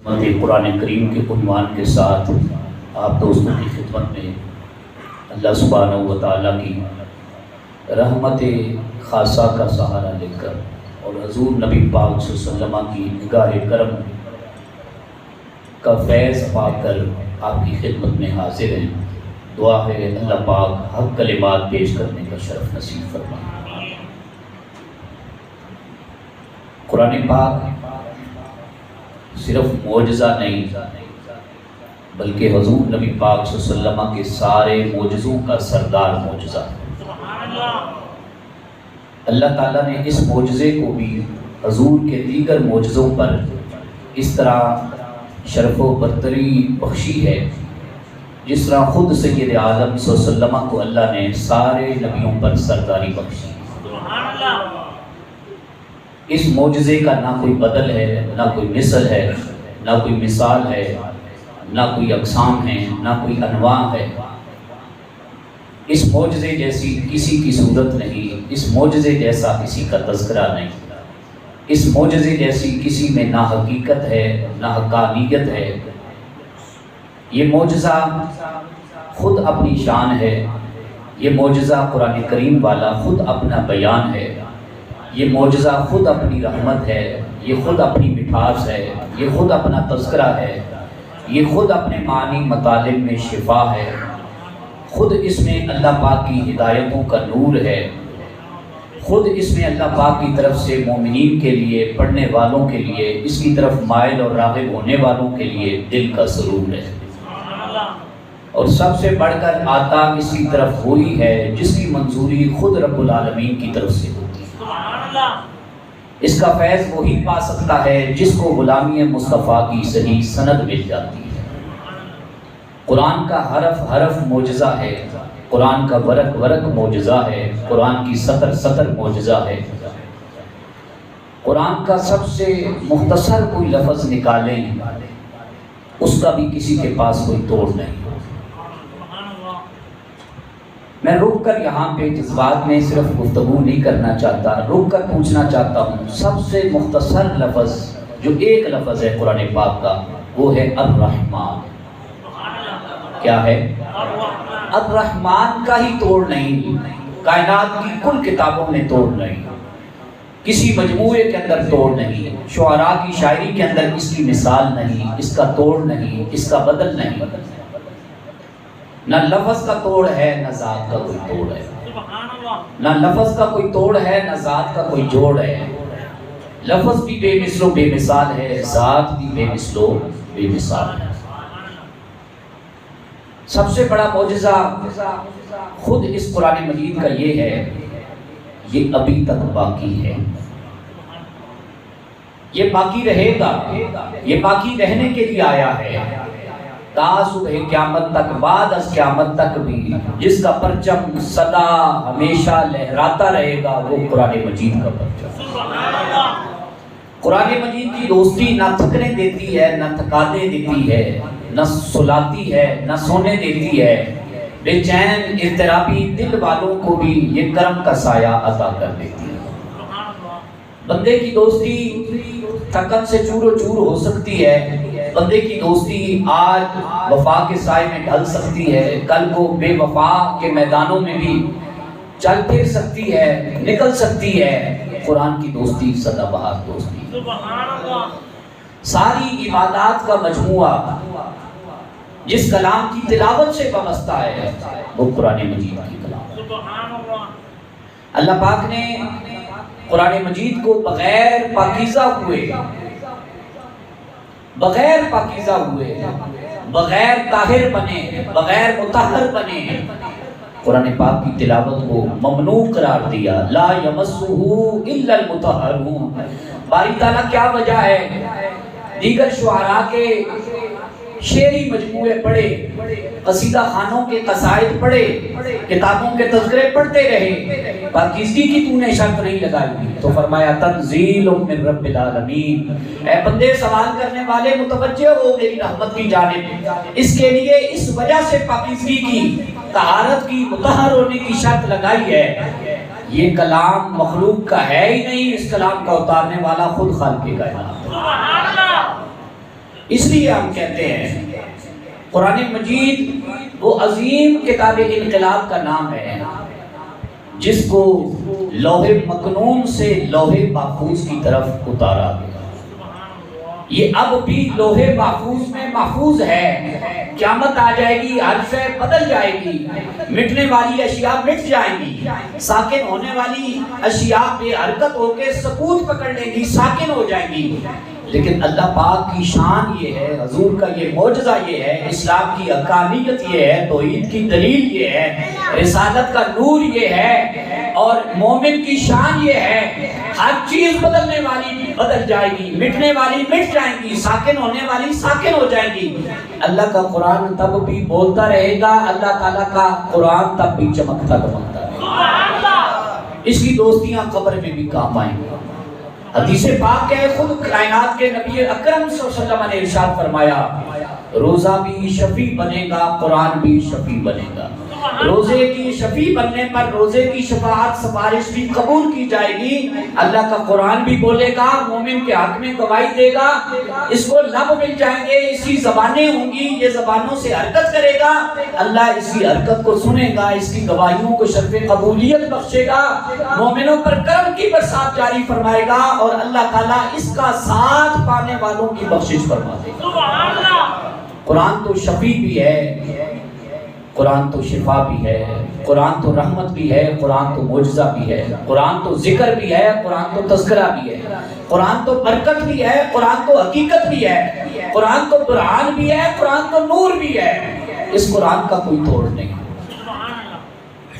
قرآن کریم کے عنوان کے ساتھ آپ دوستوں کی خدمت میں اللہ سبحانہ و تعالیٰ کی رحمت خاصہ کا سہارا لے کر اور حضور نبی پاک صلی اللہ علیہ وسلم کی نگاہ کرم کا فیض پا کر آپ کی خدمت میں حاضر ہیں۔ دعا ہے اللہ پاک حق کلمات پیش کرنے کا شرف نصیب فرمائے۔ قرآن پاک صرف معجزہ نہیں بلکہ حضور نبی پاک صلی اللہ علیہ وسلم کے سارے معجزوں کا سردار معجزہ ہے۔ اللہ تعالیٰ نے اس معجزے کو بھی حضور کے دیگر معجزوں پر اس طرح شرف و برتری بخشی ہے جس طرح خود سید عالم صلی اللہ علیہ وسلم کو اللہ نے سارے نبیوں پر سرداری بخشی۔ اس معجزے کا نہ کوئی بدل ہے، نہ کوئی مثل ہے، نہ کوئی مثال ہے، نہ کوئی اقسام ہے، نہ کوئی انواع ہے۔ اس معجزے جیسی کسی کی صورت نہیں، اس معجزے جیسا کسی کا تذکرہ نہیں، اس معجزے جیسی کسی میں نہ حقیقت ہے نہ حقانیت ہے۔ یہ معجزہ خود اپنی شان ہے، یہ معجزہ قرآن کریم والا خود اپنا بیان ہے، یہ معجزہ خود اپنی رحمت ہے، یہ خود اپنی مٹھاس ہے، یہ خود اپنا تذکرہ ہے، یہ خود اپنے معنی مطالب میں شفا ہے، خود اس میں اللہ پاک کی ہدایتوں کا نور ہے، خود اس میں اللہ پاک کی طرف سے مومنین کے لیے، پڑھنے والوں کے لیے، اس کی طرف مائل اور راغب ہونے والوں کے لیے دل کا سرور ہے۔ اور سب سے بڑھ کر آتا اس کی طرف ہوئی ہے جس کی منظوری خود رب العالمین کی طرف سے ہوتی ہے۔ اس کا فیض وہی پا سکتا ہے جس کو غلامی مصطفیٰ کی صحیح سند مل جاتی ہے۔ قرآن کا حرف حرف معجزہ ہے، قرآن کا ورق ورق معجزہ ہے، قرآن کی سطر سطر معجزہ ہے۔ قرآن کا سب سے مختصر کوئی لفظ نکالیں اس کا بھی کسی کے پاس کوئی توڑ نہیں۔ میں رک کر یہاں پہ جذبات میں صرف گفتگو نہیں کرنا چاہتا، رک کر پوچھنا چاہتا ہوں سب سے مختصر لفظ جو ایک لفظ ہے قرآن پاک کا وہ ہے الرحمن۔ کیا ہے؟ الرحمن کا ہی توڑ نہیں، کائنات کی کل کتابوں میں توڑ نہیں، کسی مجموعے کے اندر توڑ نہیں، شعراء کی شاعری کے اندر اس کی مثال نہیں، اس کا توڑ نہیں، اس کا بدل نہیں۔ نہ لفظ کا توڑ ہے نہ ذات کا کوئی توڑ ہے، نہ لفظ کا کوئی توڑ ہے نہ ذات کا کوئی جوڑ ہے۔ لفظ بھی بے مثل و بے مثال ہے، ذات بھی بے مثل و بے مثال ہے۔ سب سے بڑا معجزہ خود اس قرآن مجید کا یہ ہے، یہ ابھی تک باقی ہے، یہ باقی رہے گا، یہ باقی رہنے کے لیے آیا ہے تا صبح قیامت تک، بعد از قیامت تک بھی جس کا پرچم سدا ہمیشہ لہراتا رہے گا وہ قرآن مجید کا پرچم۔ قرآن مجید کی دوستی نہ تھکنے دیتی ہے نہ تھکانے دیتی ہے، نہ سلاتی ہے نہ سونے دیتی ہے، بے چین اضطرابی دل والوں کو بھی یہ کرم کا سایہ عطا کر دیتی ہے۔ بندے کی دوستی تھکن سے چور و چور ہو سکتی ہے، بندے کی دوستی آج وفا کے سائے میں ڈھل سکتی ہے، کل کو بے وفا کے میدانوں میں بھی چل پھر سکتی ہے، نکل سکتی ہے۔ قرآن کی دوستی سدا بہار دوستی، ساری عبادات کا مجموعہ جس کلام کی تلاوت سے وابستہ ہے وہ قرآن مجید کی کلام۔ اللہ پاک نے قرآن مجید کو بغیر پاکیزہ ہوئے، بغیر پاکیزہ ہوئے، بغیر طاہر بنے، بغیر مطہر بنے قرآن پاک کی تلاوت کو ممنوع قرار دیا۔ لا یمسہ الا المطہرون۔ باری تعالیٰ کیا وجہ ہے؟ دیگر شعراء کے شعری مجموعے پڑھے، قصیدہ خانوں کے قصائد پڑھے، کتابوں کے تذکرے پڑھتے رہے، پاکیزگی کی تو نے شرط نہیں لگائی تو فرمایا تنزیل من رب العالمین۔ اے بندے سوال کرنے والے متوجہ ہو میری رحمت کی جانب، اس کے لیے اس وجہ سے پاکیزگی کی، طہارت کی، مطہر ہونے کی شرط لگائی ہے۔ یہ کلام مخلوق کا ہے ہی نہیں، اس کلام کا اتارنے والا خود خالق کائنات ہے۔ اس لیے ہم کہتے ہیں قرآن مجید وہ عظیم کتاب انقلاب کا نام ہے جس کو لوح مکنون سے لوح محفوظ کی طرف اتارا گیا. یہ اب بھی لوح محفوظ میں محفوظ ہے. قیامت آ جائے گی، ہر شے بدل جائے گی، مٹنے والی اشیاء مٹ جائیں گی، ساکن ہونے والی اشیاء بے حرکت ہو کے سکوت پکڑ لیں گی، ساکن ہو جائیں گی. لیکن اللہ پاک کی شان یہ ہے، حضور کا یہ معجزہ یہ ہے، اسلام کی حقانیت یہ ہے، توحید کی دلیل یہ ہے، رسالت کا نور یہ ہے، اور مومن کی شان یہ ہے. ہر چیز بدلنے والی بدل جائے گی، مٹنے والی مٹ جائیں گی، ساکن ہونے والی ساکن ہو جائیں گی. اللہ کا قرآن تب بھی بولتا رہے گا، اللہ تعالیٰ کا قرآن تب بھی چمکتا دمکتا رہے گا. اس کی دوستیاں قبر میں بھی کام آئیں گی. حدیث پاک ہے، خود کائنات کے نبی اکرم صلی اللہ علیہ وسلم نے ارشاد فرمایا، روزہ بھی شفیع بنے گا، قرآن بھی شفیع بنے گا. روزے کی شفیع بننے پر روزے کی شفاعت سفارش بھی قبول کی جائے گی. اللہ کا قرآن بھی بولے گا، مومن کے حق میں گواہی دے گا، اس کو لب مل جائیں گے، اس کی زبانیں ہوں گی، یہ زبانوں سے حرکت کرے گا. اللہ اس کی حرکت کو سنے گا، اس کی گواہیوں کو شرف قبولیت بخشے گا، مومنوں پر کرم کی برسات جاری فرمائے گا، اور اللہ تعالیٰ اس کا ساتھ پانے والوں کی بخشش فرما دے گا. قرآن تو شفیع بھی ہے، قرآن تو شفا بھی ہے، قرآن تو رحمت بھی ہے، قرآن تو معجزہ بھی ہے، قرآن تو ذکر بھی ہے، قرآن تو تذکرہ بھی ہے، قرآن تو برکت بھی ہے، قرآن تو حقیقت بھی ہے، قرآن تو برہان بھی ہے، قرآن تو نور بھی ہے. اس قرآن کا کوئی توڑ نہیں.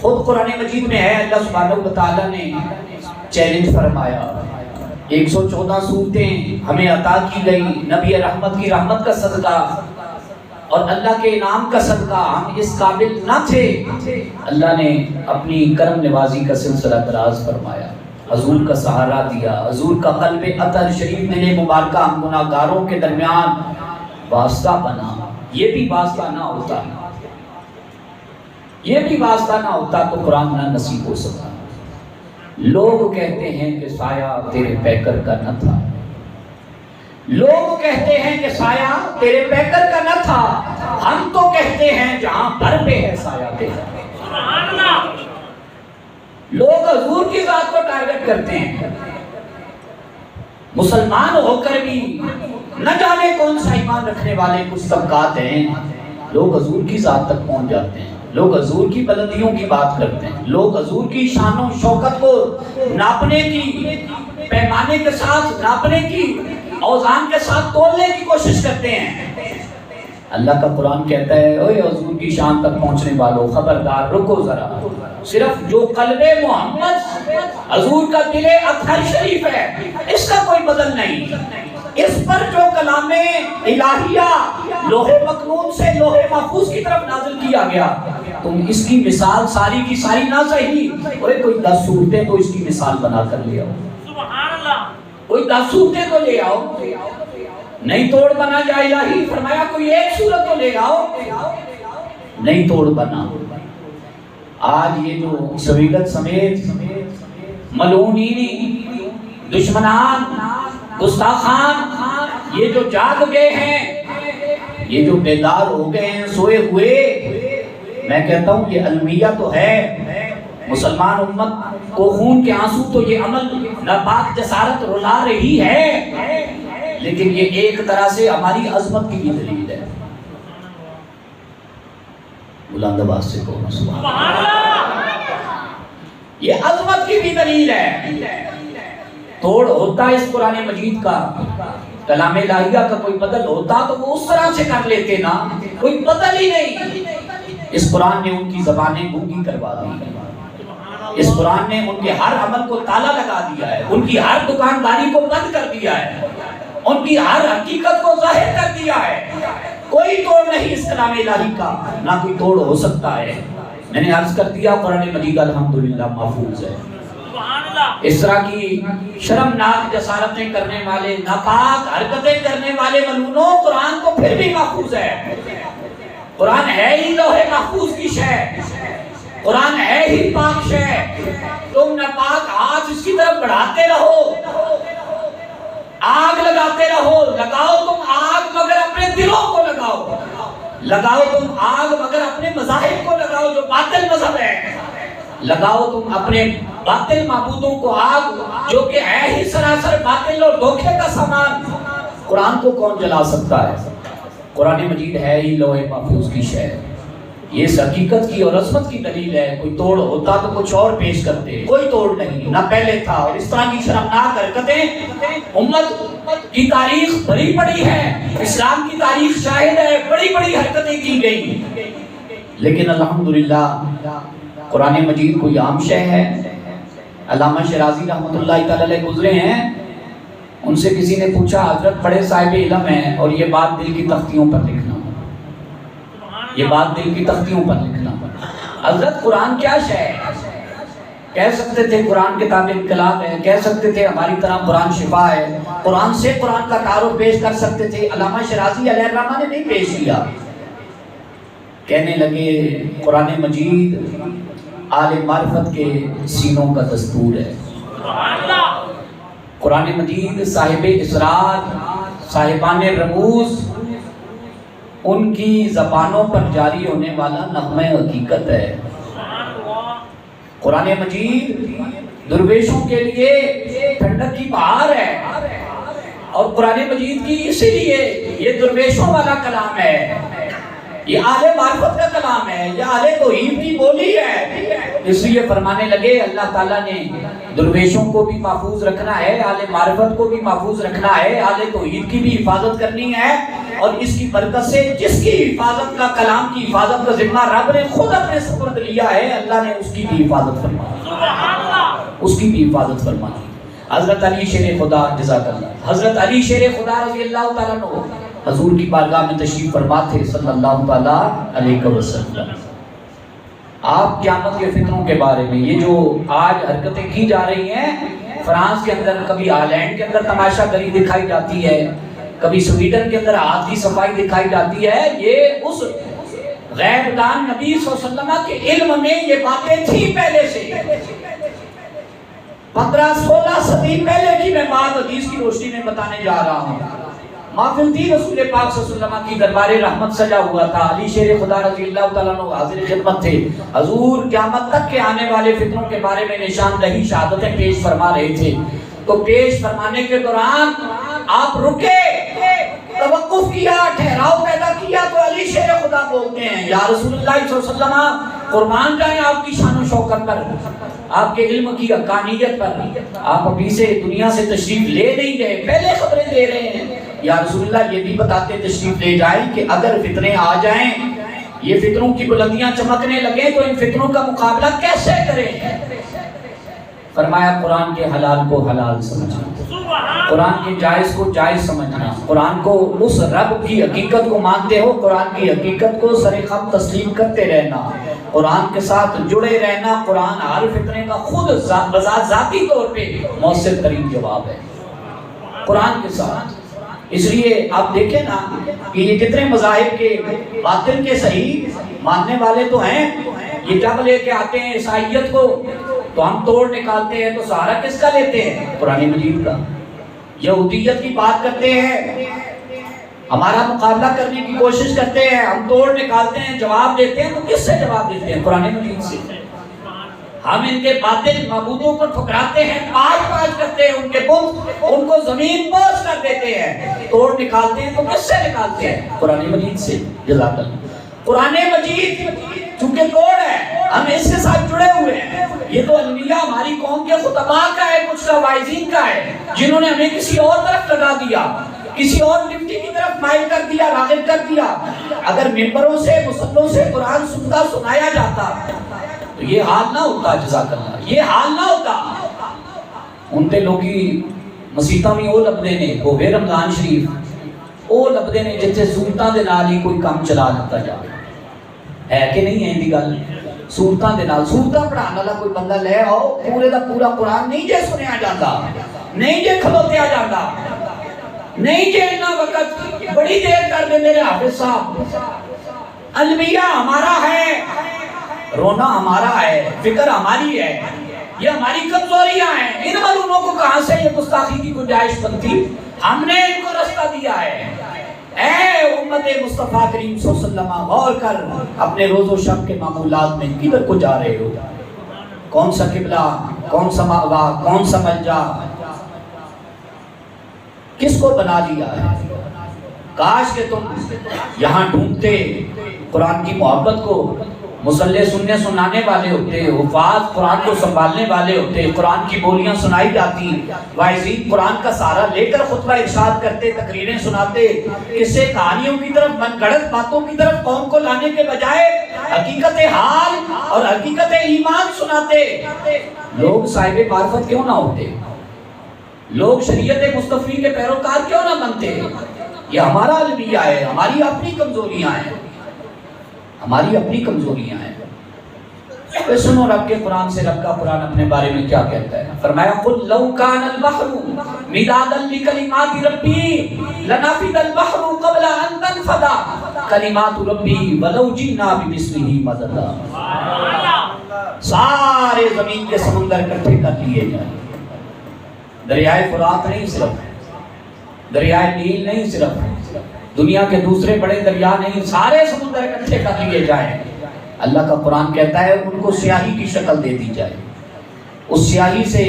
خود قرآن مجید میں ہے، اللہ سبحانہ و تعالیٰ نے چیلنج فرمایا، 114 صورتیں ہمیں عطا کی گئی نبی رحمت کی رحمت کا صدقہ اور اللہ کے انعام کا صدقہ، ہم اس قابل نہ تھے. اللہ نے اپنی کرم نوازی کا سلسلہ دراز فرمایا، حضور کا سہارا دیا، حضور کا قلب عطر شریف دل مبارکہ ہم گناہگاروں کے درمیان واسطہ بنا. یہ بھی واسطہ نہ ہوتا، یہ بھی واسطہ نہ ہوتا تو قرآن نہ نصیب ہو سکتا. لوگ کہتے ہیں کہ سایہ تیرے پیکر کا نہ تھا، لوگ کہتے ہیں کہ سایہ تیرے پیکر کا نہ تھا، ہم تو کہتے ہیں جہاں پر پہ ہے سایہ تیرا. لوگ حضور کی ذات کو ٹارگٹ کرتے ہیں، مسلمان ہو کر بھی نہ جانے کون سا ایمان رکھنے والے کچھ طبقات ہیں، لوگ حضور کی ذات تک پہنچ جاتے ہیں، لوگ حضور کی بلندیوں کی بات کرتے ہیں، لوگ حضور کی شان و شوکت کو ناپنے کی، پیمانے کے ساتھ ناپنے کی، اوزان کے ساتھ تولنے کی کوشش کرتے ہیں. اللہ کا قرآن کہتا ہے، اوے حضور کی شان تک پہنچنے والوں خبردار، رکو ذرا. صرف جو قلب محمد حضور کا دل اطہر شریف ہے، اس کا کوئی بدل نہیں. اس پر جو کلام الہیہ لوح مکنون سے لوح محفوظ کی طرف نازل کیا گیا، تم اس کی مثال ساری کی ساری نہ صحیح، کوئی 10 صورتیں تو اس کی مثال بنا کر لے آؤ، کوئی 10 صورتیں تو لے آؤ. نہیں توڑ بنا جائے الہی، فرمایا کوئی ایک صورت تو لے آؤ، نہیں توڑ بنا. آج یہ جو سویگت سمیت ملعونین، دشمنان، گستاخان، یہ جو جاگ گئے ہیں، یہ جو بیدار ہو گئے ہیں، سوئے ہوئے، میں کہتا ہوں یہ المیہ تو ہے. مسلمان امت کو خون کے آنسو تو یہ عمل ناپاک جسارت رلا رہی ہے، لیکن یہ ایک طرح سے ہماری عظمت کی بھی دلیل ہے. بلند آواز سے کہو سبحان اللہ. یہ عظمت کی بھی دلیل ہے. توڑ ہوتا ہے اس قرآن مجید کا، کلام الہیہ کا کوئی بدل ہوتا تو وہ اس طرح سے کر لیتے نا، کوئی بدل ہی نہیں. اس قرآن نے ان کی زبانیں گونگی کروا دی، اس قرآن نے ان کے ہر عمل کو تالا لگا دیا ہے، ان کی ہر دکانداری کو بند کر دیا ہے، ان کی ہر حقیقت کو ظاہر کر دیا ہے. کوئی توڑ نہیں اس کلام الہی کا، نہ کوئی توڑ ہو سکتا ہے. میں نے عرض کر دیا قرآن مجید الحمدللہ محفوظ ہے. اس طرح کی شرمناک جسارتیں کرنے والے، ناپاک حرکتیں کرنے والے ملعونوں، قرآن تو پھر بھی محفوظ ہے. قرآن ہے ہی لوح محفوظ کی شے، قرآن ہے ہی پاک شے. تم ناپاک ہاتھ اس کی طرف بڑھاتے رہو، آگ لگاتے رہو، لگاؤ تم آگ، مگر لگاؤ تم آگ مگر اپنے مذاہب کو لگاؤ جو باطل مذہب ہے، لگاؤ تم اپنے باطل معبودوں کو آگ جو کہ ہے ہی سراسر باطل اور دھوکے کا سامان۔ قرآن کو کون جلا سکتا ہے؟ قرآن مجید ہے ہی لوح محفوظ کی شے، یہ اس حقیقت کی اور عظمت کی دلیل ہے۔ کوئی توڑ ہوتا تو کچھ اور پیش کرتے، کوئی توڑ نہیں، نہ پہلے تھا۔ اور اس طرح کی شرمناک حرکتیں امت کی تاریخ بھری پڑی ہے، اسلام کی تاریخ شاہد ہے، بڑی بڑی حرکتیں کی گئی، لیکن الحمدللہ قرآن مجید کوئی عام شے ہے۔ علامہ شیرازی رحمۃ اللہ تعالی علیہ گزرے ہیں، ان سے کسی نے پوچھا حضرت بڑے صاحب علم ہیں اور یہ بات دل کی تختیوں پر لکھنا، یہ بات دل کی تختیوں پر لکھنا، حضرت قرآن کیا شے ہے؟ کہہ سکتے تھے قرآن کتاب انقلاب ہے، کہہ سکتے تھے ہماری طرح قرآن شفا ہے، قرآن سے قرآن کا تعارف پیش کر سکتے تھے۔ علامہ شیرازی علیہ الرحمہ نے نہیں پیش کیا، کہنے لگے قرآن مجید اہل معرفت کے سینوں کا دستور ہے، قرآن مجید صاحب اسرار، صاحبان رموز، ان کی زبانوں پر جاری ہونے والا نغمہ حقیقت ہے۔ قرآن مجید درویشوں کے لیے ٹھنڈک کی بہار ہے، اور قرآن مجید کی اسی لیے یہ درویشوں والا کلام ہے، یہ اہل معرفت کا کلام ہے، یہ اہل توحید کی بولی ہے۔ اس لیے فرمانے لگے اللہ تعالیٰ نے درویشوں کو بھی محفوظ رکھنا ہے، اہل معرفت کو بھی محفوظ رکھنا ہے، اہل توحید کی بھی حفاظت کرنی ہے، اور اس کی برکت سے جس کی حفاظت کا، کلام کی حفاظت کا ذمہ رب نے خود اپنے سپرد لیا ہے، اللہ نے اس کی بھی حفاظت فرمائی، اس کی بھی حفاظت فرمائی۔ حضرت علی شیر خدا جزاک اللہ، حضرت علی شیر خدا رضی اللہ تعالیٰ عنہ حضور کی بارگاہ میں تشریف فرما تھے صلی اللہ تعالیٰ علیہ وسلم۔ آپ قیامت کے فتنوں کے بارے میں، یہ جو آج حرکتیں کی جا رہی ہیں، فرانس کے اندر کبھی ہالینڈ کے اندر تماشا گری دکھائی جاتی ہے، کبھی سویڈن کے اندر ہاتھ کی صفائی دکھائی جاتی ہے، یہ اس غیب دان نبی صلی اللہ علیہ وسلم کے علم میں یہ باتیں تھیں پہلے سے۔ 15-16 صدی پہلے کی میں بات حدیث کی روشنی میں بتانے جا رہا ہوں۔ محفل تھی، رسول پاک صلی اللہ علیہ وسلم کی دربار رحمت سجا ہوا تھا، علی شیر خدا رضی اللہ تعالیٰ عنہ حاضر خدمت تھے، حضور قیامت تک کے آنے والے فتنوں کے بارے میں نشاندہی شہادتیں پیش فرما رہے تھے۔ تو پیش فرمانے کے دوران آپ رکے، توقف کیا، ٹھہراؤ پیدا کیا، تو علی شیر خدا بولتے ہیں یا رسول اللہ صلی اللہ علیہ وسلم قربان جائیں آپ کی شان و شوکت پر، آپ کے علم کی حقانیت پر، آپ ابھی سے دنیا سے تشریف لے نہیں گئے، پہلے خبریں دے رہے ہیں، یا رسول اللہ یہ بھی بتاتے تشریف لے جائیں کہ اگر فتنے آ جائیں، یہ فتنوں کی بلندیاں چمکنے لگیں تو ان فتنوں کا مقابلہ کیسے کریں؟ فرمایا قرآن کے حلال کو حلال سمجھنا، قرآن کے جائز کو جائز سمجھنا، قرآن کو اس رب کی حقیقت کو مانتے ہو، قرآن کی حقیقت کو سرخم تسلیم کرتے رہنا، قرآن کے ساتھ جڑے رہنا۔ قرآن ہر فتنے کا خود بذات ذاتی طور پہ مؤثر ترین جواب ہے قرآن کے ساتھ۔ اس لیے آپ دیکھیں نا کہ یہ جتنے مذاہب کے باطل کے صحیح ماننے والے تو ہیں، یہ جب لے کے آتے ہیں عیسائیت کو تو ہم توڑ نکالتے ہیں، تو سہارا کس کا لیتے ہیں؟ قرآن مجید کا۔ یہودیت کی بات کرتے ہیں، ہمارا مقابلہ کرنے کی کوشش کرتے ہیں، ہم توڑ نکالتے ہیں، جواب دیتے ہیں، تو کس سے جواب دیتے ہیں؟ قرآن مجید سے۔ ہم ان کے باطل معبودوں کو ٹھکراتے ہیں، پاش کرتے ہیں ان کے بت، ان کو زمین بوس کر دیتے ہیں، توڑ نکالتے ہیں، تو کس سے نکالتے ہیں؟ قرآن مجید سے۔ جزاک اللہ۔ قرآن مجید چونکہ کوڑ ہے، ہم اس کے ساتھ جڑے ہوئے ہیں، یہ تو انبیاء ہماری قوم کے خطباء کا ہے، کچھ کا واعظین کا ہے، جنہوں نے ہمیں کسی اور طرف لگا دیا، کسی اور ڈپٹی کی طرف مائل کر دیا، راغب کر دیا۔ اگر ممبروں سے، مصلوں سے قرآن سنتا سنایا جاتا تو یہ حال نہ ہوتا۔ جزاک اللہ۔ یہ حال نہ ہوتا۔ ان تے لوگی مسیطاں بھی وہ لبدے نے، ہوئے رمضان شریف وہ لبدے نے جتھے سورتاں دے نال ہی کوئی کام چلا دیتا جائے، ہے کہ نہیں ہے دی گل؟ سورتاں دے نال، سورتاں پڑھان والا کوئی بندہ لے آؤ، پورے دا پورا قرآن نہیں جے سنیا جاتا، نہیں جے کھلوتیا جاتا، نہیں جے اتنا وقت بڑی دیر کر دے میرے حافظ صاحب۔ المیہ ہمارا ہے، رونا ہمارا ہے، فکر ہماری ہے، یہ ہماری کمزوریاں ہیں، ان معلوموں کو کہاں سے یہ گستاخی کی گنجائش بنتی؟ ہم نے ان کو رستہ دیا ہے۔ اے امت امت مصطفیٰ کریم صلی اللہ علیہ وسلم غور کر، اپنے روز و شب کے معمولات میں کدھر کو جا رہے ہو؟ کون سا قبلہ، کون سا مأوا، کون سا ملجا، کس کو بنا لیا ہے؟ کاش کہ تم یہاں ڈھونڈتے قرآن کی محبت کو، مصلی سننے سنانے والے ہوتے، حفاظ قرآن کو سنبھالنے والے ہوتے، قرآن کی بولیاں سنائی جاتی، واعظین قرآن کا سہارا لے کر خطبہ ارشاد کرتے، تقریریں سناتے، قصے کہانیوں کی طرف، من گھڑت باتوں کی طرف قوم کو لانے کے بجائے حقیقت حال اور حقیقت ایمان سناتے۔ لوگ صاحب معرفت کیوں نہ ہوتے؟ لوگ شریعت مصطفی کے پیروکار کیوں نہ بنتے؟ یہ ہمارا المیہ ہے، ہماری اپنی کمزوریاں ہیں، ہماری اپنی کمزوریاں ہیں۔ پھر سنو رب کے قرآن سے، رب کا قرآن اپنے بارے میں کیا کہتا ہے؟ فرمایا قُلْ لَوْ كَانَ الْبَحْرُ مِدَادًا لِكَلِمَاتِ رَبِّي لَنَفِدَ الْبَحْرُ قَبْلَ أَن تَنفَدَ كَلِمَاتُ رَبِّي وَلَوْ جِئْنَا بِمِثْلِهِ مَدَدًا۔ سارے زمین کے سمندر اکٹھے کر لیے جائیں، دریائے فرات نہیں صرف، دریائے نیل نہیں صرف، دنیا کے دوسرے بڑے دریا نہیں، سارے سمندر اکٹھے کر لیے جائیں، اللہ کا قرآن کہتا ہے ان کو سیاہی کی شکل دے دی جائے، اس سیاہی سے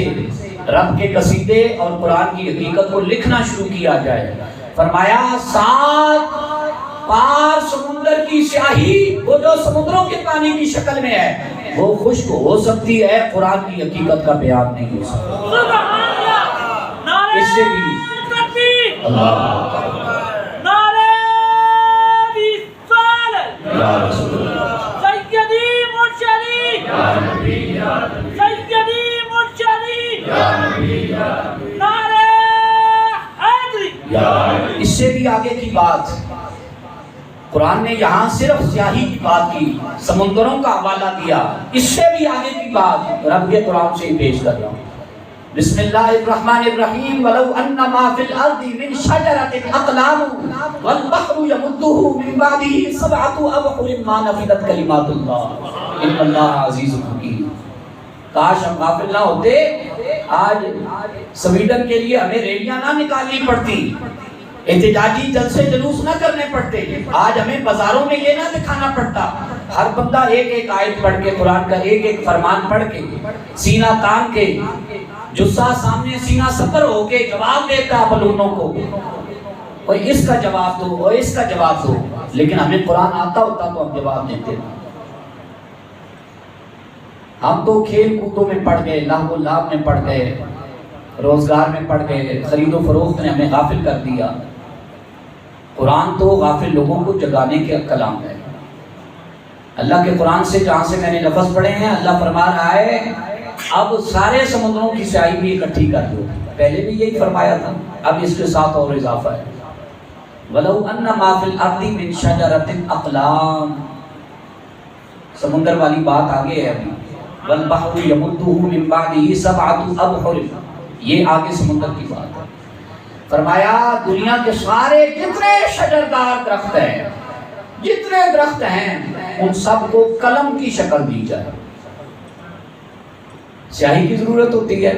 رب کے قصیدے اور قرآن کی حقیقت کو لکھنا شروع کیا جائے۔ فرمایا 7 پار سمندر کی سیاہی، وہ جو سمندروں کے پانی کی شکل میں ہے، وہ خشک ہو سکتی ہے، قرآن کی حقیقت کا بیان نہیں ہو سکتا۔ اس سے بھی اللہ یا رسول اللہ سیدی مرشدی یا نبی یا نبی سیدی مرشدی یا نبی یا نبی نعرہ حیدری یا نبی۔ اس سے بھی آگے کی بات قرآن نے یہاں صرف سیاہی کی بات کی، سمندروں کا حوالہ دیا، اس سے بھی آگے کی بات رب کے قرآن سے ہی پیش کر رہا ہوں۔ بسم اللہ الرحمن الرحیم وَلَوْ أَنَّ مَا فِي الْأَرْضِ مِنْ شَجَرَةٍ أَقْلَامٌ وَالْبَحْرُ يَمُدُّهُ مِنْ بَعْدِهِ 7 أَبْحُرٍ مَا نَفِدَتْ كَلِمَاتُ اللَّهِ إِنَّ اللَّهَ عَزِيزٌ حَكِيمٌ۔ کاش ہم غافل نہ ہوتے، آج سویڈن کے لیے ہمیں ریلیاں نہ نکالنی پڑتی، احتجاجی جلسے جلوس نہ کرنے پڑتے، آج ہمیں بازاروں میں یہ نہ دکھانا پڑتا، ہر بندہ ایک ایک آیت پڑھ کے، قرآن کا ایک ایک فرمان پڑھ کے، سینہ تان کے، جسہ سامنے سینہ سفر ہو کے جواب دیتا بلونوں کو، اور اس کا جواب دو، اور اس کا جواب دو، لیکن ہمیں قرآن آتا ہوتا تو ہم جواب دیتے۔ ہم تو کھیل کودوں میں پڑ گئے، لہو و لعب میں پڑ گئے، روزگار میں پڑ گئے، خرید و فروخت نے ہمیں غافل کر دیا۔ قرآن تو غافل لوگوں کو جگانے کا کلام ہے۔ اللہ کے قرآن سے جہاں سے میں نے لفظ پڑھے ہیں، اللہ فرما رہا ہے اب سارے سمندروں کی سیاہی بھی اکٹھی کر دو، پہلے بھی یہی فرمایا تھا، اب اس کے ساتھ اور اضافہ ہے۔ وَلَوْ أَنَّ مَا فِي الْأَرْضِ مِنْ شَجَرَةٍ أَقْلَامٌ، سمندر والی بات آگے ہے ابھی، وَالْبَحْرُ يَمُدُّهُ مِنْ بَعْدِهِ 7 أَبْحُرٍ، یہ آگے سمندر کی بات ہے۔ فرمایا دنیا کے سارے جتنے شجردار درخت ہیں، جتنے درخت ہیں، ان سب کو قلم کی شکل دی جائے۔ سیاہی کی ضرورت ہوتی ہے،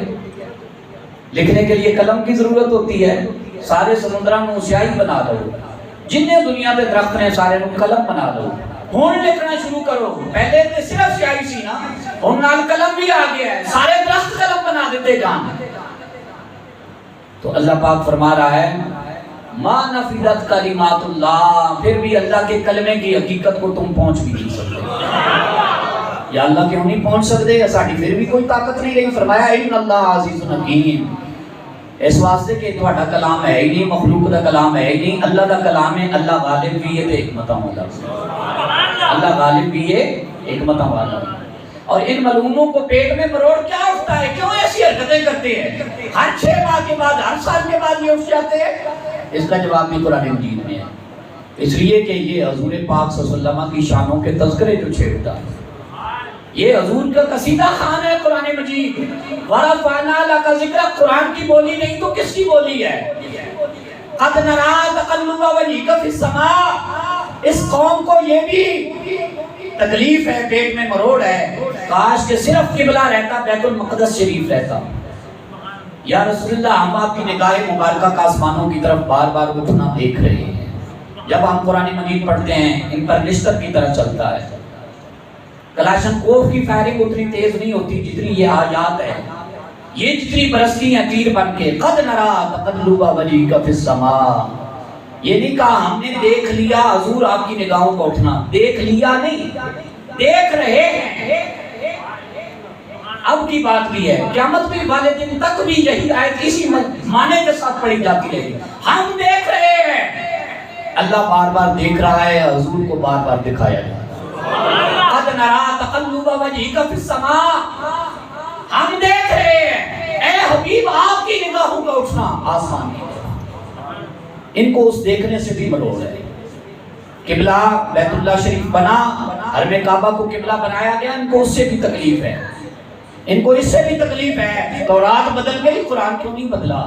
لکھنے کے لیے قلم کی ضرورت ہوتی ہے، سارے سمندراں نو سیاہی بنا دو، جنہیں دنیا کے درخت نے سارے نو قلم بنا دو، ہون لکھنا شروع کرو، پہلے تو صرف سیاہی سی نا، ہون نال قلم بھی آ گیا ہے، سارے درخت قلم بنا دیتے جان۔ تو اللہ پاک فرما رہا ہے ما نفدت کلمات اللہ، پھر بھی اللہ کے کلمے کی حقیقت کو تم پہنچ بھی نہیں سکتے۔ یا اللہ کیوں نہیں پہنچ سکتے؟ یا ساڑھی پھر بھی کوئی طاقت نہیں رہی۔ فرمایا ان اللہ عزیز حکیم، اس واسطے کہ تھوڑا کلام ہے ہی نہیں، مخلوق کا کلام ہے ہی نہیں، اللہ کا کلام ہے، اللہ غالب بھی ہے، حکمتاں والا، اللہ غالب بھی ہے، حکمتاں والا۔ اور ان ملعونوں کو پیٹ میں مروڑ کیا اٹھتا ہے؟ کیوں ایسی حرکتیں کرتے ہیں؟ ہر 6 ماہ کے بعد، ہر سال کے بعد یہ اٹھ جاتے ہیں۔ اس کا جواب بھی قرآن مجید میں ہے، اس لیے کہ یہ حضور پاک صلی اللہ علیہ وسلم کی شانوں کے تذکرے جو چھیڑتا ہے، یہ حضور کا قصیدہ خان ہے قرآن مجید۔ وَرَفَعْنَا لَكَ ذِكْرَكَ، قرآن کی بولی نہیں تو کس کی بولی ہے؟ قَدْ نَرَىٰ تَقَلُّبَ وَجْهِكَ فِي السَّمَاءِ، اس قوم کو یہ بھی تکلیف ہے، پیٹ میں مروڑ ہے، کاش کہ صرف قبلہ رہتا، بیت المقدس شریف رہتا۔ یا رسول اللہ، ہم آپ کی نگاہ مبارکہ کا آسمانوں کی طرف بار بار اٹھنا دیکھ رہے ہیں، جب ہم قرآن مجید پڑھتے ہیں ان پر نشتر کی طرح چلتا ہے. کلاشن کوف کی فائرنگ اتنی تیز نہیں ہوتی جتنی یہ آیات ہے. یہ جتنی برستی ہیں تیر بن کے. قد نرا تقلب وجهك في السماء. یہ نہیں کہا ہم نے دیکھ لیا حضور آپ کی نگاہوں کا اٹھنا. دیکھ لیا نہیں, دیکھ رہے ہیں. اب کی بات بھی ہے, قیامت بھی والے دن تک بھی یہی آیت اسی معنی کے ساتھ پڑھی جاتی رہے گی. ہم دیکھ رہے ہیں. اللہ بار بار دیکھ رہا ہے, حضور کو بار بار دکھایا جاتا ہے. قد نرا تقلب وجهك في السماء. ہم دیکھ رہے ہیں اے حبیب آپ کی نگاہوں کا اٹھنا آسمان کی طرف. ان کو اس دیکھنے سے بھی ملول ہے. قبلہ بیت اللہ شریف بنا, حرم کعبہ کو قبلہ بنایا گیا, ان کو اس سے بھی تکلیف ہے. ان کو اس سے بھی تکلیف ہے. تورات بدل گئی, قرآن کیوں نہیں بدلا؟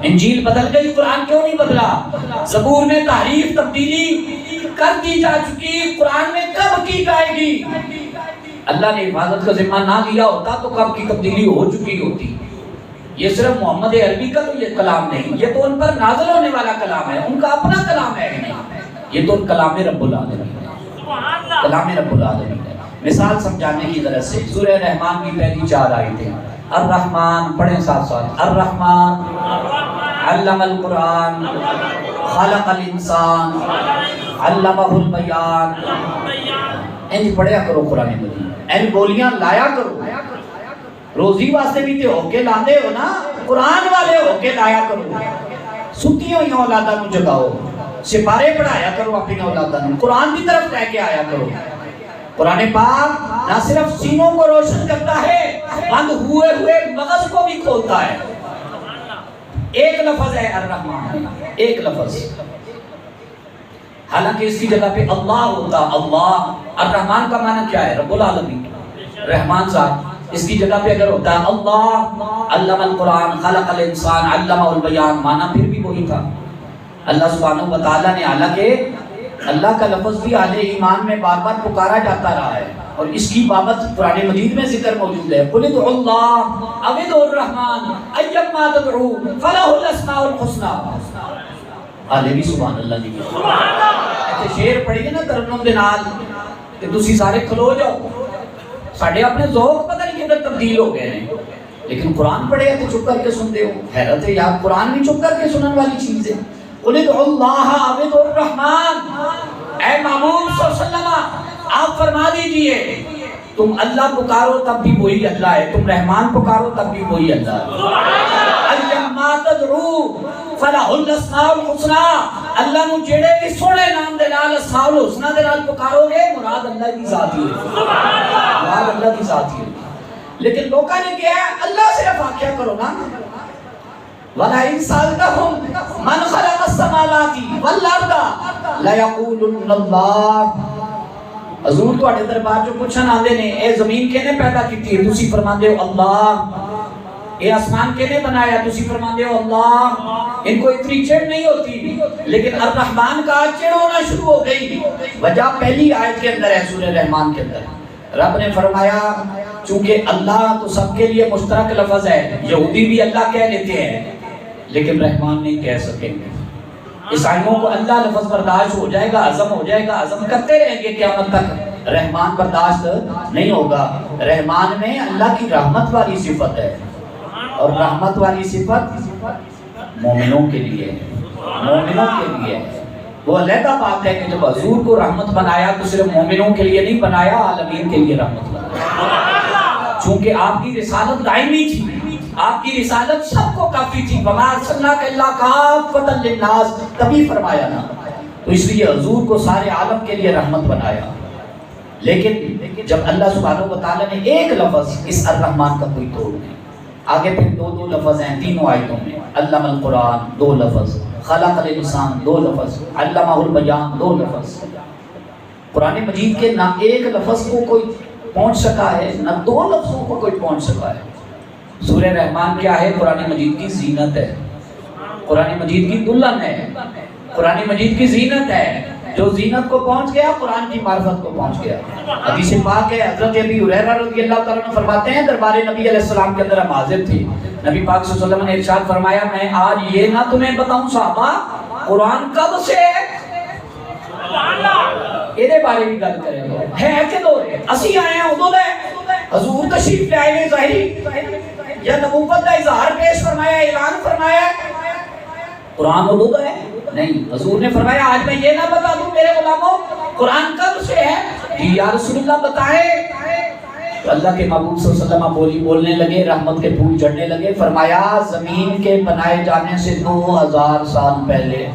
انجیل بدل گئی, قرآن کیوں نہیں بدلا؟ زبور میں تحریف تبدیلی کر دی جا چکی, قرآن میں کب کی جائے گی؟ اللہ نے حفاظت کا ذمہ نہ لیا ہوتا تو کب کی تبدیلی ہو چکی ہوتی. یہ صرف محمد عربی کا تو یہ کلام نہیں, یہ تو ان پر نازل ہونے والا کلام ہے, ان کا اپنا کلام ہے نہیں. یہ تو کلام رب العالمین ہے, کلام رب العالمین ہے. مثال سمجھانے کی غرض سے سورہ رحمان کی پہلی 4 آیتیں. الرحمن پڑھیں ساتھ ساتھ. الرحمن علم القرآن خلق الانسان علمہ البیان. انج پڑھیا کرو قرآن مجید, این بولیاں لایا کرو. روزی واسطے بھی تے ہو کے لاندے ہو نا, قرآن والے ہو کے لایا کرو. ستی ہوئی اولاداں نو جگاؤ, سپارے پڑھایا کرو اپنی اولاداں نو, قرآن کی طرف لے کے آیا کرو. قرآن پاک نہ صرف سینوں کو روشن کرتا ہے, بند ہوئے ہوئے مغز کو بھی کھولتا ہے. ایک لفظ ہے الرحمن, ایک لفظ, حالانکہ اس کی جگہ پہ اللہ ہوتا. اللہ. الرحمن کا معنی کیا ہے؟ رب العالمین, رحمان صاحب. اس کی جگہ پہ اگر ہوتا ہے اللہ علم القرآن خلق الانسان علمہ البیان, معنی پھر بھی وہی تھا. اللہ سبحانہ وتعالی نے, حالانکہ اللہ کا لفظ بھی اہل ایمان میں بار بار پکارا جاتا رہا ہے اور اس کی بابت قرآن مجید میں ذکر موجود ہے. قل ادعوا اللہ او ادعوا الرحمن ایما تدعوا فلہ الاسماء الحسنی. حالے بھی سبحان اللہ جی. ایسے شعر پڑھیے نا ترنم دے نال کہ تسی سارے کھلو جاؤ. ساڑھے اپنے ذوق پتہ نہیں کدھر تبدیل ہو گئے ہیں, لیکن قرآن پڑھے تو چپ کر کے سنتے ہو. حیرت ہے یار, قرآن بھی چپ کر کے سنن والی چیز ہے. قل ادعوا اللہ او ادعوا الرحمن. اے محمود صلی اللہ علیہ وسلم آپ فرما دیجئے, تم اللہ پکارو تب بھی وہی اللہ ہے, تم رحمان پکارو تب بھی وہی اللہ ہے. ایما تدعو فلہ الاسماء الحسنی. اللہ نو جڑے بھی سونے نام دے نال اسماء الحسنی دے نال پکارو گے, مراد اللہ کی ذات ہی ہے, مراد اللہ کی ذات ہی ہے. لیکن لوگوں نے کیا ہے, اللہ صرف آکھیا کرو نا. وَلَئِن سَأَلْتَهُمْ مَنْ خَلَقَ السَّمَاوَاتِ وَالْأَرْضَ لَيَقُولُنَّ اللَّهُ. حضور تواڈے دربار جو پوچھن آندے نے اے زمین کینے پیدا کیتی ہے, تسی فرماندے ہو اللہ. اے آسمان کینے بنایا, تسی فرماندے ہو اللہ. ان کو اتنی چڑ نہیں ہوتی, لیکن الرحمن کا چڑ ہونا شروع ہو گئی. وجہ پہلی آیت کے اندر ہے سورہ رحمان کے اندر. رب نے فرمایا چونکہ اللہ تو سب کے لیے مشترک لفظ ہے, یہودی بھی اللہ کہہ لیتے ہیں لیکن رحمان نہیں کہہ سکیں گے. عیسائیوں کو اللہ لفظ برداشت ہو جائے گا, عزم ہو جائے گا, عزم کرتے رہیں گے قیامت تک, رحمان برداشت نہیں ہوگا. رحمان میں اللہ کی رحمت والی صفت ہے, اور رحمت والی صفت مومنوں کے لیے ہے, مومنوں کے لیے ہے. وہ علیحدہ بات ہے کہ جب حضور کو رحمت بنایا تو صرف مومنوں کے لیے نہیں بنایا, عالمین کے لیے رحمت بنایا. چونکہ آپ کی رسالت دائمی تھی, آپ کی رسالت سب کو کافی تھی. وَمَا أَرْسَلْنَاكَ إِلَّا كَافَّةً لِلنَّاسِ, تبھی فرمایا نا. تو اس لیے حضور کو سارے عالم کے لیے رحمت بنایا. لیکن جب اللہ سبحانہ وتعالی نے ایک لفظ, اس الرحمن کا کوئی توڑ نہیں. آگے پھر دو لفظ ہیں تینوں آیتوں میں. علم القرآن 2 لفظ, خلق الانسان 2 لفظ, علمہ البیان 2 لفظ. قرآن مجید کے نہ ایک لفظ کو کوئی پہنچ سکا ہے, نہ 2 لفظوں کو کوئی پہنچ سکا ہے. سورہ رحمان کیا ہے؟ قرآن مجید کی زینت ہے, قرآن مجید کی دلہن ہے, قرآن مجید کی زینت ہے. جو زینت کو پہنچ گیا قرآن کی معرفت کو پہنچ گیا. حدیث پاک ہے, حضرت ابی ہریرہ رضی اللہ تعالیٰ عنہ فرماتے ہیں دربار نبی علیہ السلام کے اندر ہم حاضر تھے. نبی پاک صلی اللہ علیہ وسلم نے ارشاد فرمایا میں آج یہ نہ تمہیں بتاؤں صحابہ قرآن کب سے یہ بارے بھی گل کریں گے ہے کہ دو اسی آئے ہیں ادو دے حضور تشریف لے آئے ظاہری یا نبوت کا اظہار پیش فرمایا اعلان فرمایا قرآن ادو دا ہے نہیں حضور نے فرمایا آج میں یہ نہ بتا دوں میرے غلاموں قرآن کب سے ہے کہ یا رسول اللہ بتائے تو اللہ کے محبوب صلی اللہ علیہ وسلم بولنے لگے رحمت کے پھول جھڑنے لگے فرمایا زمین کے بنائے جانے سے 2000 سال پہلے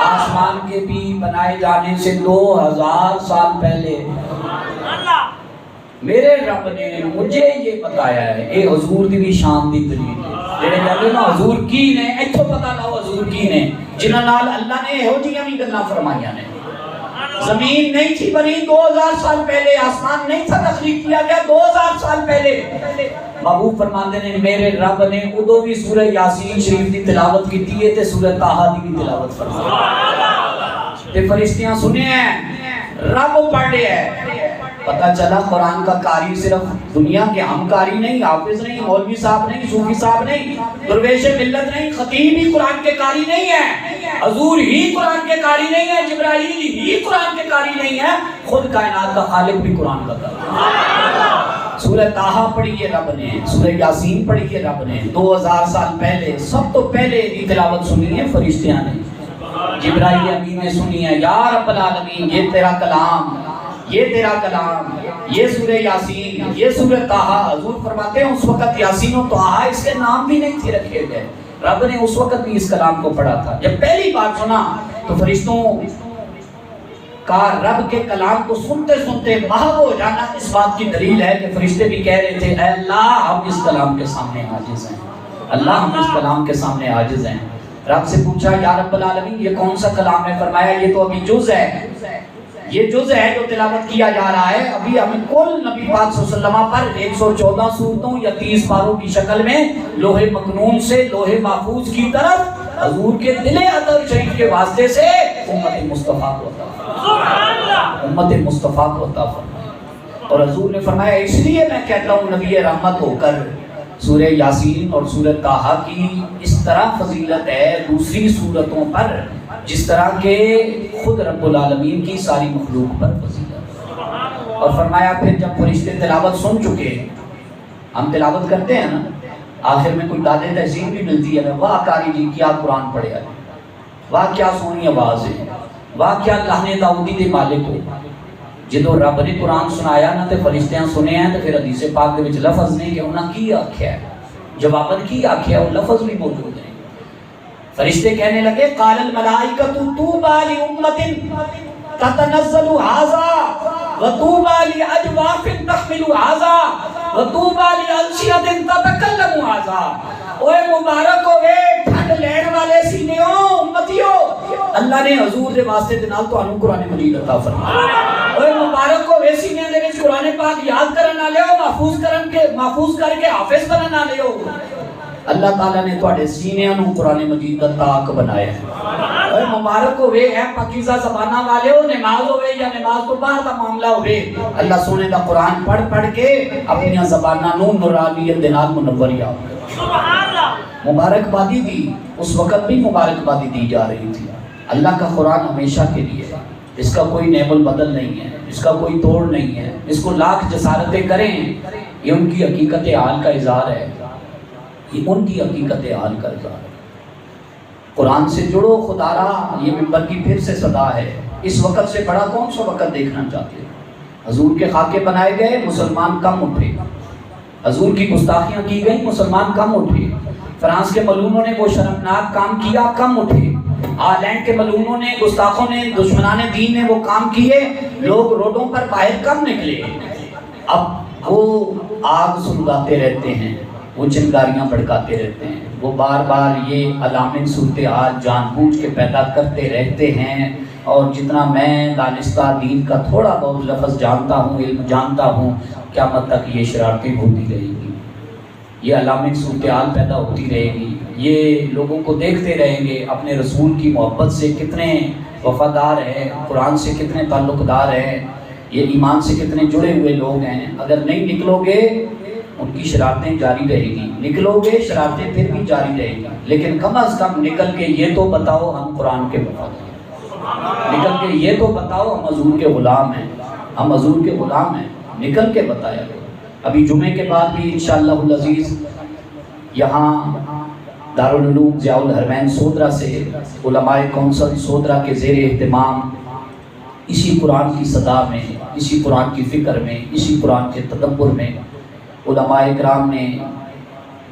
آسمان کے بھی بنائے جانے سے 2000 سال پہلے میرے رب نے مجھے یہ بتایا ہے اے حضور دی بھی شان دی دلیل جڑے کہتے نا حضور کی نے ایتھوں پتہ لاؤ حضور کی نے جنہاں نال اللہ نے ਇਹੋ ਜਿਹੀਆਂ بھی گلاں فرمائیاں نے زمین نہیں تھی بنی 2000 سال پہلے آسمان نہیں تھا تخلیق کیا گیا 2000 سال پہلے محبوب فرماتے ہیں میرے رب نے ادو بھی سورہ یاسین شریف دی تلاوت کی ہے تے سورہ طٰہٰ دی بھی تلاوت فرمائی تے فرشتیاں سنے ہیں رب پڑھ رہے ہیں پتہ چلا قرآن کا قاری صرف دنیا کے ہم قاری نہیں حافظ نہیں مولوی صاحب نہیں صوفی صاحب نہیں درویش ملت نہیں خطیب ہی قرآن کے قاری نہیں ہے حضور ہی قرآن کے قاری نہیں ہے جبرائیل ہی قرآن کے قاری نہیں ہے خود کائنات کا خالق بھی قرآن کا قاری سورہ طٰہٰ پڑھی ہے رب نے سورہ یاسین پڑھی ہے رب نے 2000 سال پہلے سب تو پہلے یہ تلاوت سنی ہے فرشتیاں نے جبرائیل امین نے سنی ہے یا رب العالمین یہ تیرا کلام یہ تیرا کلام یہ سورہ یاسین یہ سورہ طٰہٰ حضور فرماتے ہیں اس وقت یاسین و طٰہٰ اس کے نام بھی نہیں تھے رکھے گئے رب نے اس وقت بھی اس کلام کو پڑھا تھا جب پہلی بار سنا تو فرشتوں کا رب کے کلام کو سنتے سنتے محو ہو جانا اس بات کی دلیل ہے کہ فرشتے بھی کہہ رہے تھے اے اللہ ہم اس کلام کے سامنے عاجز ہیں اللہ ہم اس کلام کے سامنے عاجز ہیں رب سے پوچھا یا رب العالمین یہ کون سا کلام ہے فرمایا یہ تو ابھی جز ہے یہ جز ہے جو تلاوت کیا جا رہا ہے ابھی ہمیں کل نبی پاک صلی اللہ علیہ وسلم پر 114 سورتوں یا 30 پاروں کی شکل میں لوح مکنون سے لوح محفوظ کی طرف حضور کے دل اطہر شریف کے واسطے سے امت مصطفیٰ کو عطا فرمایا امت مصطفیٰ کو عطا فرمایا اور حضور نے فرمایا اس لیے میں کہتا ہوں نبی رحمت ہو کر سورہ یاسین اور سورہ طٰہٰ کی اس طرح فضیلت ہے دوسری سورتوں پر جس طرح کہ خود رب العالمین کی ساری مخلوق پر فضیلت اور فرمایا پھر جب فرشتے تلاوت سن چکے ہم تلاوت کرتے ہیں نا آخر میں کوئی داد تحسین بھی ملتی ہے واہ قاری جی کیا قرآن پڑھے ہے واہ کیا سونی آواز ہے واہ کیا لہنے داؤدی دے مالک ہو جدو رب نے قرآن سنایا نا تے فرشتیاں سنے ہیں تو پھر حدیث پاک دے وچ لفظ نہیں کہ انہاں کی آکھیا ہے جواباً کی آکھیا ہے وہ لفظ بھی موجود ہے فرشتے کہنے لگے قال الملائکۃ طوبی لامۃ تتنزل ھذا وطوبی لاجواف تحمل ھذا وطوبی لالسنۃ تتکلم ھذا اوے مبارک ہوے ٹھنڈ لین والے سینےوں امتیوں اللہ نے حضور دے واسطے دے نال تانوں قرآن مجید عطا فرمایا اوے مبارک ہوے سینے دے وچ قرآن پاک یاد کرن والے ہو محفوظ کر کے حافظ بنن والے ہو اللہ تعالیٰ نے تواڈے سینیاں نوں قرآن مجید دا طاق بنایا ہے اوے مبارک ہوے ہے پاکیزہ زباناں والے ہو نماز ہوے یا نماز تو باہر دا معاملہ ہوے اللہ سونے دا قرآن پڑھ پڑھ کے اپنی زباناں نوں نورانیت دے نال منور یا سبحان اللہ مبارکبادی دی اس وقت بھی مبارکبادی دی جا رہی تھی اللہ کا قرآن ہمیشہ کے لیے ہے اس کا کوئی نعم البدل نہیں ہے اس کا کوئی توڑ نہیں ہے اس کو لاکھ جسارتیں کریں یہ ان کی حقیقت حال کا اظہار ہے یہ ان کی حقیقت حال کا اظہار ہے قرآن سے جڑو خدا را یہ منبر کی پھر سے صدا ہے اس وقت سے بڑا کون سا وقت دیکھنا چاہتے ہیں حضور کے خاکے بنائے گئے مسلمان کم اٹھے حضور کی گستاخیاں کی گئیں مسلمان کم اٹھے فرانس کے ملونوں نے وہ شرمناک کام کیا کم اٹھے آلینڈ کے ملونوں نے گستاخوں نے دشمنان دین نے وہ کام کیے لوگ روڈوں پر باہر کم نکلے اب وہ آگ سلگاتے رہتے ہیں وہ چنگاریاں بھڑکاتے رہتے ہیں وہ بار بار یہ علامت صورتحال جان بوجھ کے پیدا کرتے رہتے ہیں اور جتنا میں دانستہ دین کا تھوڑا بہت لفظ جانتا ہوں علم جانتا ہوں قیامت تک یہ شرارتیں ہوتی رہیں گی یہ علامت صورتحال پیدا ہوتی رہے گی یہ لوگوں کو دیکھتے رہیں گے اپنے رسول کی محبت سے کتنے وفادار ہیں قرآن سے کتنے تعلق دار ہیں یہ ایمان سے کتنے جڑے ہوئے لوگ ہیں اگر نہیں نکلو گے ان کی شرارتیں جاری رہے گی نکلو گے شرارتیں پھر بھی جاری رہے گی لیکن کم از کم نکل کے یہ تو بتاؤ ہم قرآن کے وفادار ہیں نکل کے یہ تو بتاؤ ہم حضور کے غلام ہیں، ہم حضور کے غلام ہیں، نکل کے بتایا کرو۔ ابھی جمعے کے بعد بھی انشاءاللہ العزیز یہاں دارالعلوم ضیاء الحرمین سودرا سے علماء کونسل سودرا کے زیر اہتمام اسی قرآن کی صدا میں، اسی قرآن کی فکر میں، اسی قرآن کے تدبر میں علماء اکرام نے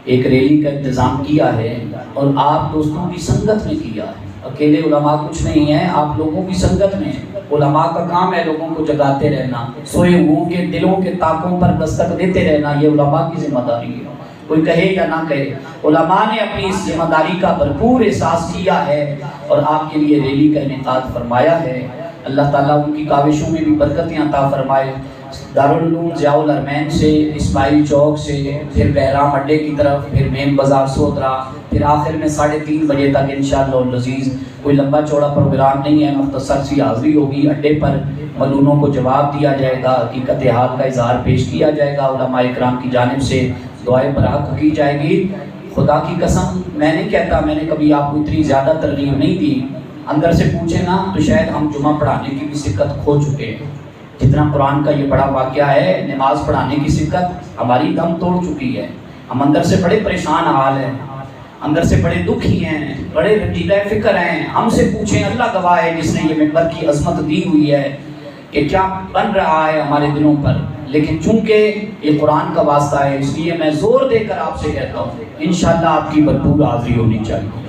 ایک ریلی کا انتظام کیا ہے، اور آپ دوستوں کی سنگت میں کیا ہے۔ اکیلے علماء کچھ نہیں ہیں، آپ لوگوں کی سنگت میں۔ علماء کا کام ہے لوگوں کو جگاتے رہنا، سوئے ہوئوں کے دلوں کے تاکوں پر دستک دیتے رہنا، یہ علماء کی ذمہ داری ہے، کوئی کہے یا نہ کہے۔ علماء نے اپنی اس ذمہ داری کا بھرپور احساس کیا ہے اور آپ کے لیے ریلی کا انعقاد فرمایا ہے۔ اللہ تعالیٰ ان کی کاوشوں میں بھی برکتیں عطا فرمائے۔ دارالعلوم ضیاء الحرمین سے، اسماعیل چوک سے، پھر بہرام اڈے کی طرف، پھر مین بازار سودرا، پھر آخر میں 3:30 بجے تک انشاءاللہ العزیز کوئی لمبا چوڑا پروگرام نہیں ہے، مختصر سی حاضری ہوگی۔ اڈے پر ملونوں کو جواب دیا جائے گا، حقیقت حال کا اظہار پیش کیا جائے گا، علماء اکرام کی جانب سے دعائے برحق کی جائے گی۔ خدا کی قسم میں نہیں کہتا، میں نے کبھی آپ کو اتنی زیادہ ترغیب نہیں دی، اندر سے پوچھیں نا تو شاید ہم جمعہ پڑھانے کی بھی سکت کھو چکے ہیں۔ جتنا قرآن کا یہ بڑا واقعہ ہے، نماز پڑھانے کی سکت ہماری دم توڑ چکی ہے۔ ہم اندر سے بڑے پریشان حال ہیں، اندر سے بڑے دکھی ہیں، بڑے رنجیدہ فکر ہیں۔ ہم سے پوچھیں، اللہ گواہ ہے جس نے یہ منبر کی عظمت دی ہوئی ہے کہ کیا بن رہا ہے ہمارے دلوں پر، لیکن چونکہ یہ قرآن کا واسطہ ہے اس لیے میں زور دے کر آپ سے کہتا ہوں انشاءاللہ آپ کی بھرپور حاضری ہونی چاہیے،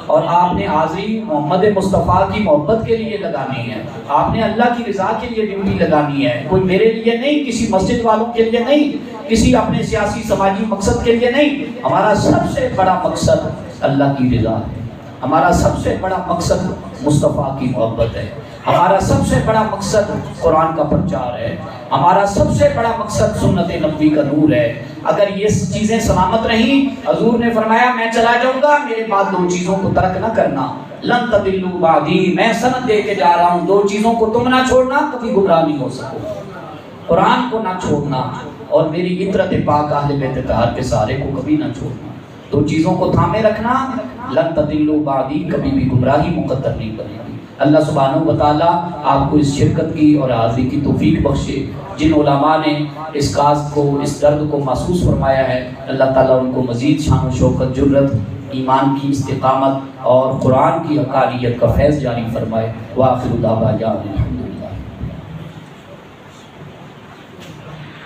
اور آپ نے حاضری محمد مصطفیٰ کی محبت کے لیے لگانی ہے، آپ نے اللہ کی رضا کے لیے ڈیوٹی لگانی ہے، کوئی میرے لیے نہیں، کسی مسجد والوں کے لیے نہیں، کسی اپنے سیاسی سماجی مقصد کے لیے نہیں۔ ہمارا سب سے بڑا مقصد اللہ کی رضا ہے، ہمارا سب سے بڑا مقصد مصطفیٰ کی محبت ہے، ہمارا سب سے بڑا مقصد قرآن کا پرچار ہے، ہمارا سب سے بڑا مقصد سنت نبوی کا نور ہے۔ اگر یہ چیزیں سلامت رہیں، حضور نے فرمایا میں چلا جاؤں گا، میرے بعد 2 چیزوں کو ترک نہ کرنا، لن تضلوا بعدی، میں سند دے کے جا رہا ہوں، 2 چیزوں کو تم نہ چھوڑنا، کبھی گمراہ نہیں ہو سکو، قرآن کو نہ چھوڑنا اور میری عطرت پاک اہل بیت طاہر کے سارے کو کبھی نہ چھوڑنا۔ 2 چیزوں کو تھامے رکھنا، لن تضلوا بعدی، کبھی بھی گمراہی مقدر نہیں بنے گی۔ اللہ سبحانہ و تعالیٰ آپ کو اس شرکت کی اور حاضری کی توفیق بخشے۔ جن علماء نے اس کاز کو، اس درد کو محسوس فرمایا ہے، اللہ تعالیٰ ان کو مزید شان و شوکت، جرت، ایمان کی استقامت اور قرآن کی حقانیت کا فیض جاری فرمائے۔ وآخر دعوانا